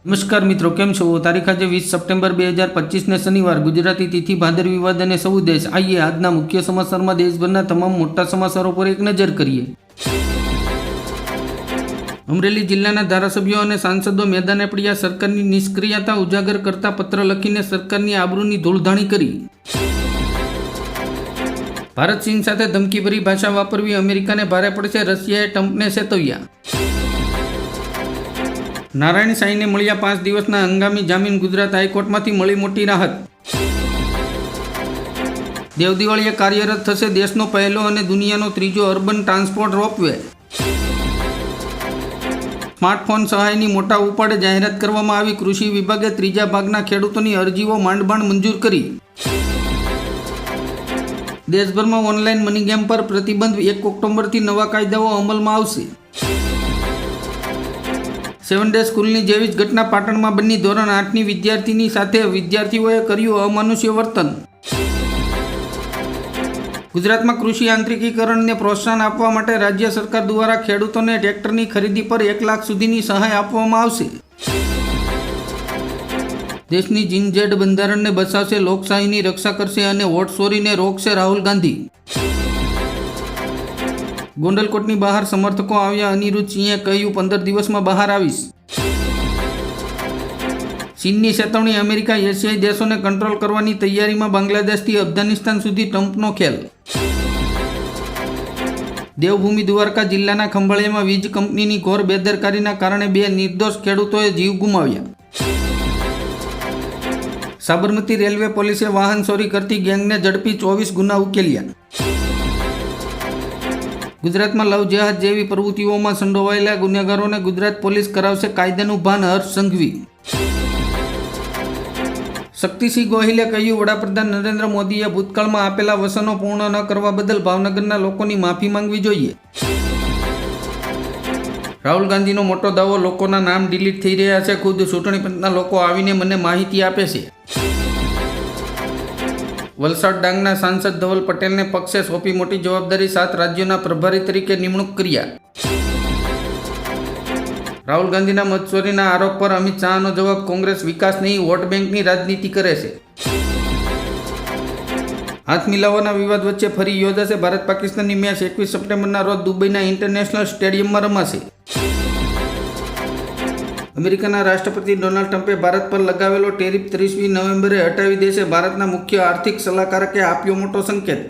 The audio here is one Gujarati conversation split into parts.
નમસ્કાર મિત્રો, કેમ છો? તારીખ આજે 20 સપ્ટેમ્બર 2025 ને શનિવાર, ગુજરાતી તિથિ ભાદર વિવાદ અને સૌ દેશ. આइए આજના મુખ્ય સમાચારમાં દેશભરના તમામ મોટા સમાચારો પર એક નજર કરીએ. અમરેલી જિલ્લાના ધારાસભ્યો અને સાંસદો મેદાને પડ્યા. સરકારની નિષ્ક્રિયતા ઉજાગર કરતા પત્ર લખીને સરકારની આબરૂની ધૂળધાણી કરી. ભારત ચીન સાથે ધમકીભરી ભાષા વાપરવી અમેરિકાને ભારે પડશે, રશિયાએ ટ્રમ્પને ચેતવ્યા. નારાયણ સાંઈને મળ્યા 5 દિવસના હંગામી જામીન. ગુજરાત હાઈકોર્ટમાંથી મળી મોટી રાહત. દેવદિવાળીએ કાર્યરત થશે દેશનો પહેલો અને દુનિયાનો ત્રીજો અર્બન ટ્રાન્સપોર્ટ રોપવે. સ્માર્ટફોન સહાયની મોટા ઉપાડે જાહેરાત કરવામાં આવી. કૃષિ વિભાગે ત્રીજા ભાગના ખેડૂતોની અરજીઓ માંડ મંજૂર કરી. દેશભરમાં ઓનલાઈન મની ગેમ પર પ્રતિબંધ. 1 ઓક્ટોબરથી નવા કાયદાઓ અમલમાં આવશે. 7 ડે સ્કૂલની જેવી જ ઘટના પાટણમાં બની. ધોરણ 8ની વિદ્યાર્થીની સાથે વિદ્યાર્થીઓએ કર્યું અમાનુષ્ય વર્તન. ગુજરાતમાં કૃષિ યાંત્રિકીકરણને પ્રોત્સાહન આપવા માટે રાજ્ય સરકાર દ્વારા ખેડૂતોને ટ્રેક્ટરની ખરીદી પર 1 લાખ સુધીની સહાય આપવામાં આવશે. દેશની જીનઝેડ બંધારણને બચાવશે, લોકશાહીની રક્ષા કરશે અને વોટ ચોરીને રોકશે રાહુલ ગાંધી. ગોંડલકોટની બહાર સમર્થકો આવ્યા. અનિરુદ્ધ સિંહે કહ્યું 15 દિવસમાં બહાર આવીશ. ચીનની ચેતવણી. અમેરિકા એશિયાઈ દેશોને કંટ્રોલ કરવાની તૈયારીમાં. બાંગ્લાદેશથી અફઘાનિસ્તાન સુધી ટ્રમ્પનો ખેલ. દેવભૂમિ દ્વારકા જિલ્લાના ખંભાળિયામાં વીજ કંપનીની ઘોર બેદરકારીના કારણે 2 નિર્દોષ ખેડૂતોએ જીવ ગુમાવ્યા. સાબરમતી રેલવે પોલીસે વાહન ચોરી કરતી ગેંગને ઝડપી 24 ગુના ઉકેલ્યા. ગુજરાતમાં લવ જેહાદ જેવી પ્રવૃત્તિઓમાં સંડોવાયેલા ગુનેગારોને ગુજરાત પોલીસ કરાવશે કાયદાનું ભાન. હર્ષ સંઘવી. શક્તિસિંહ ગોહિલે કહ્યું વડાપ્રધાન નરેન્દ્ર મોદીએ ભૂતકાળમાં આપેલા વચનો પૂર્ણ ન કરવા બદલ ભાવનગરના લોકોની માફી માંગવી જોઈએ. રાહુલ ગાંધીનો મોટો દાવો. લોકોના નામ ડિલીટ થઈ રહ્યા છે. ખુદ ચૂંટણી પંચના લોકો આવીને મને માહિતી આપે છે. વલસાડ ડાંગના સાંસદ ધવલ પટેલને પક્ષે સોંપી મોટી જવાબદારી. 7 રાજ્યોના પ્રભારી તરીકે નિમણૂક કર્યા. રાહુલ ગાંધીના મતચોરીના આરોપ પર અમિત શાહનો જવાબ. કોંગ્રેસ વિકાસ નહીં વોટ બેંકની રાજનીતિ કરે છે. હાથ મિલાવવાના વિવાદ વચ્ચે ફરી યોજાશે ભારત પાકિસ્તાનની મેચ. 21 સપ્ટેમ્બરના રોજ દુબઈના ઇન્ટરનેશનલ સ્ટેડિયમમાં રમાશે. અમેરિકાના રાષ્ટ્રપતિ ડોનાલ્ડ ટ્રમ્પે ભારત પર લગાવેલો ટેરિફ 30મી નવેમ્બરે હટાવી દેશે. ભારતના મુખ્ય આર્થિક સલાહકારકે આપ્યો મોટો સંકેત.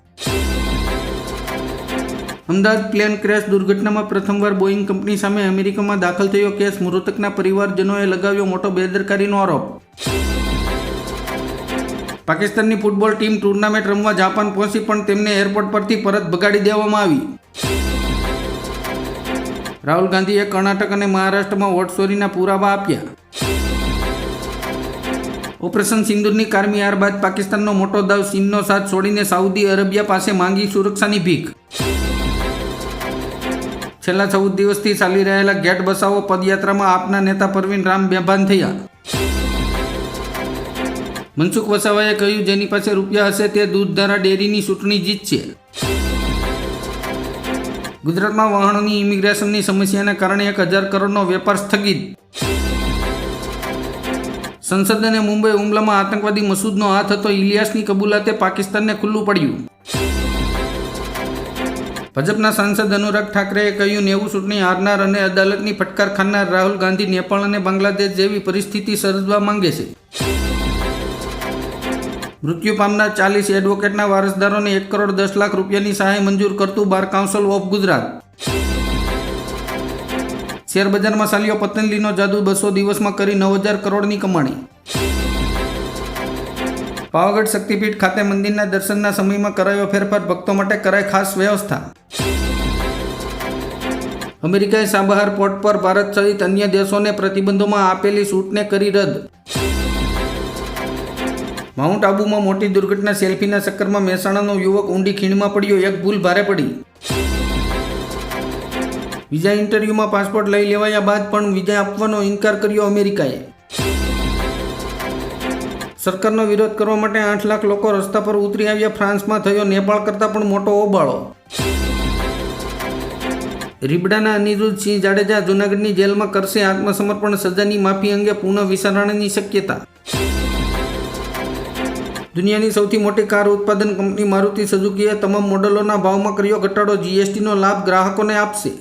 અમદાવાદ પ્લેન ક્રેશ દુર્ઘટનામાં પ્રથમવાર બોઈંગ કંપની સામે અમેરિકામાં દાખલ થયો કેસ. મૃતકના પરિવારજનોએ લગાવ્યો મોટો બેદરકારીનો આરોપ. પાકિસ્તાનની ફૂટબોલ ટીમ ટુર્નામેન્ટ રમવા જાપાન પહોંચી પણ તેમને એરપોર્ટ પરથી પરત ભગાડી દેવામાં આવી. રાહુલ ગાંધીએ કર્ણાટક અને મહારાષ્ટ્રમાં વોટ ચોરીના પુરાવા આપ્યા. ઓપરેશન સિંદૂરની કારમી હાર બાદ પાકિસ્તાનનો મોટો દાવ. ચીનનો સાથ છોડીને સાઉદી અરેબિયા પાસે માંગી સુરક્ષાની ભીખ. છેલ્લા 14 દિવસથી ચાલી રહેલા ગેટ બચાવો પદયાત્રામાં આપના નેતા પરવીન રામ બેભાન થયા. મનસુખ વસાવાએ કહ્યું જેની પાસે રૂપિયા હશે તે દૂધધારા ડેરીની ચૂંટણી જીતશે. ગુજરાતમાં વાહનોની ઇમિગ્રેશનની સમસ્યાને કારણે 1000 કરોડનો વેપાર સ્થગિત. સંસદ અને મુંબઈ હુમલામાં આતંકવાદી મસૂદનો હાથ હતો. ઇલિયાસની કબૂલાતે પાકિસ્તાનને ખુલ્લું પડ્યું. ભાજપના સાંસદ અનુરાગ ઠાકરેએ કહ્યું 90 ચૂંટણી હારનાર અને અદાલતની ફટકાર ખાનાર રાહુલ ગાંધી નેપાળ અને બાંગ્લાદેશ જેવી પરિસ્થિતિ સર્જવા માંગે છે. મૃત્યુ પામનાર 40 એડવોકેટના વારસદારોને 1 કરોડ 10 લાખ રૂપિયાની સહાય મંજૂર કરતું બાર કાઉન્સિલ ઓફ ગુજરાત. શેરબજારમાં ચાલ્યો પતંજલિનો જાદુ. 200 દિવસમાં કરી 9000 કરોડની કમાણી. પાવાગઢ શક્તિપીઠ ખાતે મંદિરના દર્શનના સમયમાં કરાયો ફેરફાર. ભક્તો માટે કરાઈ ખાસ વ્યવસ્થા. અમેરિકાએ ચાબહાર પોર્ટ પર ભારત સહિત અન્ય દેશોને પ્રતિબંધોમાં આપેલી છૂટને કરી રદ. માઉન્ટ આબુમાં મોટી દુર્ઘટના. સેલ્ફીના ચક્કરમાં મહેસાણાનો યુવક ઊંડી ખીણમાં પડ્યો. 1 ભૂલ ભારે પડી. વિઝા ઇન્ટરવ્યુમાં પાસપોર્ટ લઈ લેવાયા બાદ પણ વિઝા આપવાનો ઇનકાર કર્યો અમેરિકાએ. સરકારનો વિરોધ કરવા માટે 8 લાખ લોકો રસ્તા પર ઉતરી આવ્યા. ફ્રાન્સમાં થયો નેપાળ કરતાં પણ મોટો હોબાળો. રીબડાના અનિરુદ્ધસિંહ જાડેજા જૂનાગઢની જેલમાં કરશે આત્મસમર્પણ, સજાની માફી અંગે પુનઃ વિચારણાની શક્યતા. દુનિયાની સૌથી મોટી કાર ઉત્પાદન કંપની મારુતિ સુઝુકીએ તમામ મોડલોના ભાવમાં કર્યો ઘટાડો. જીએસટીનો લાભ ગ્રાહકોને આપશે.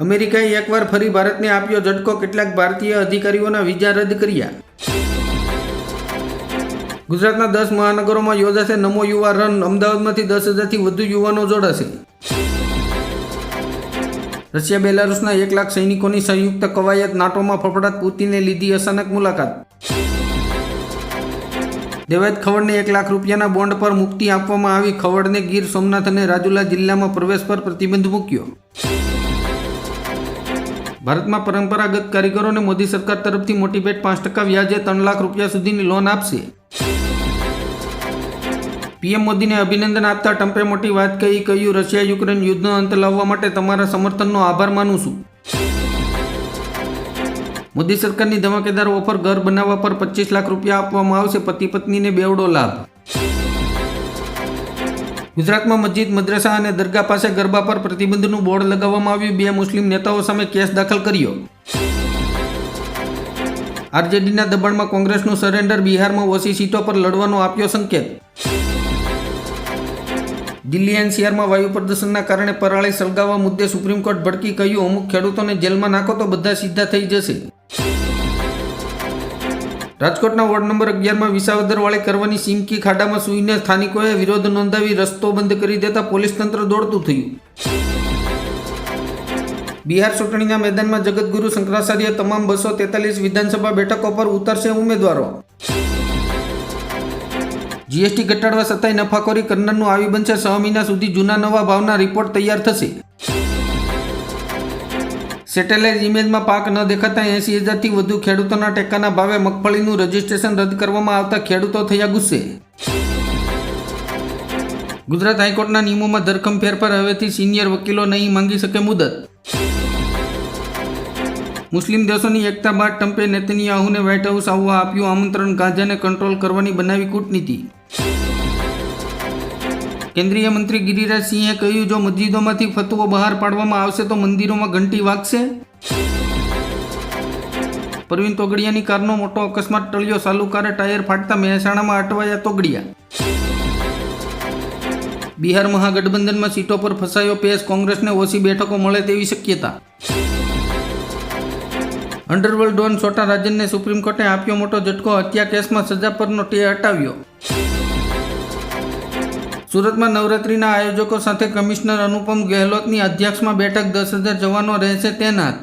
અમેરિકાએ એકવાર ફરી ભારતને આપ્યો ઝટકો, કેટલાક ભારતીય અધિકારીઓના વિઝા રદ કર્યા. ગુજરાતના 10 મહાનગરોમાં યોજાશે નમો યુવા રન. અમદાવાદમાંથી 10,000થી વધુ યુવાનો જોડાશે. રશિયા બેલારુસના 1 લાખ સૈનિકોની સંયુક્ત કવાયત. નાટોમાં ફફડાટ, પુતિને લીધી અચાનક મુલાકાત. દેવાયત ખવડને 1 લાખ રૂપિયાના બોન્ડ પર મુક્તિ આપવામાં આવી. ખવડને ગીર સોમનાથ અને રાજુલા જિલ્લામાં પ્રવેશ પર પ્રતિબંધ મૂક્યો. ભારતમાં પરંપરાગત કારીગરોને મોદી સરકાર તરફથી મોટી ભેટ. 5% વ્યાજે 3 લાખ રૂપિયા સુધીની લોન આપશે. પીએમ મોદીને અભિનંદન આપતા ટ્રમ્પે મોટી વાત કહી. કહ્યું, રશિયા યુક્રેન યુદ્ધનો અંત લાવવા માટે તમારા સમર્થનનો આભાર માનું છું. મોદી સરકારની ધમાકેદાર ઓફર. ઘર બનાવવા પર 25 લાખ રૂપિયા આપવામાં આવશે. પતિ પત્નીને બેવડો લાભ. ગુજરાતમાં મસ્જિદ, મદ્રસા અને દરગાહ પાસે ગરબા પર પ્રતિબંધનું બોર્ડ લગાવવામાં આવ્યું. 2 મુસ્લિમ નેતાઓ સામે કેસ દાખલ કર્યો. આરજેડીના દબાણમાં કોંગ્રેસનું સરેન્ડર. બિહારમાં ઓછી સીટો પર લડવાનો આપ્યો સંકેત. દિલ્હી એનસીઆરમાં વાયુ પ્રદૂષણના કારણે પરાળી સળગાવવા મુદ્દે સુપ્રીમ કોર્ટ ભડકી. કહ્યું, અમુક ખેડૂતોને જેલમાં નાખો તો બધા સીધા થઈ જશે. રાજકોટના વોર્ડ નંબર 11માં વિસાવદરવાળી કરવાની સિમકી ખાડામાં સૂઈને સ્થાનિકોએ વિરોધ નોંધાવી રસ્તો બંધ કરી દેતા પોલીસ તંત્ર દોડતું થયું. બિહાર ચૂંટણીના મેદાનમાં જગતગુરુ શંકરાચાર્ય. તમામ 243 વિધાનસભા બેઠકો પર ઉતરશે ઉમેદવારો. જીએસટી ઘટાડવા છતાંય નફાખોરી કરનારનું આવી બનશે 6 મહિના સુધી જૂના નવા ભાવના રિપોર્ટ તૈયાર થશે. સેટેલાઇટ ઇમેજમાં પાક ન દેખાતા 80,000થી વધુ ખેડૂતોના ટેકાના ભાવે મગફળીનું રજીસ્ટ્રેશન રદ કરવામાં આવતા ખેડૂતો થયા ગુસ્સે. ગુજરાત હાઈકોર્ટના નિયમોમાં ધરખમ ફેરફાર. હવેથી સિનિયર વકીલો નહીં માંગી શકે મુદત. મુસ્લિમ દેશોની એકતા બાદ ટ્રમ્પે નેતન્યાહુને વ્હાઇટ હાઉસ આવવા આપ્યું આમંત્રણ. ગાઝાને કંટ્રોલ કરવાની બનાવી કૂટનીતિ. કેન્દ્રીય મંત્રી ગિરિરાજ સિંહે કહ્યું, જો મસ્જિદોમાંથી ફતવો બહાર પાડવામાં આવશે તો મંદિરોમાં ઘંટી વાગશે. પરવીન તોગડિયાની કારનો મોટો અકસ્માત ટળ્યો. ચાલુ કારે ટાયર ફાટતા મહેસાણામાં અટવાયા તોગડિયા. બિહાર મહાગઠબંધનમાં સીટો પર ફસાયો પેચ. કોંગ્રેસને ઓછી બેઠકો મળે તેવી શક્યતા. અંડરવર્લ્ડ ડોન છોટા રાજનને સુપ્રીમ કોર્ટે આપ્યો મોટો ઝટકો. હત્યા કેસમાં સજા પરનો સ્ટે હટાવ્યો. સુરતમાં નવરાત્રિના આયોજકો સાથે કમિશનર અનુપમ ગેહલોતની અધ્યક્ષમાં બેઠક. 10,000 જવાનો રહેશે તૈનાત.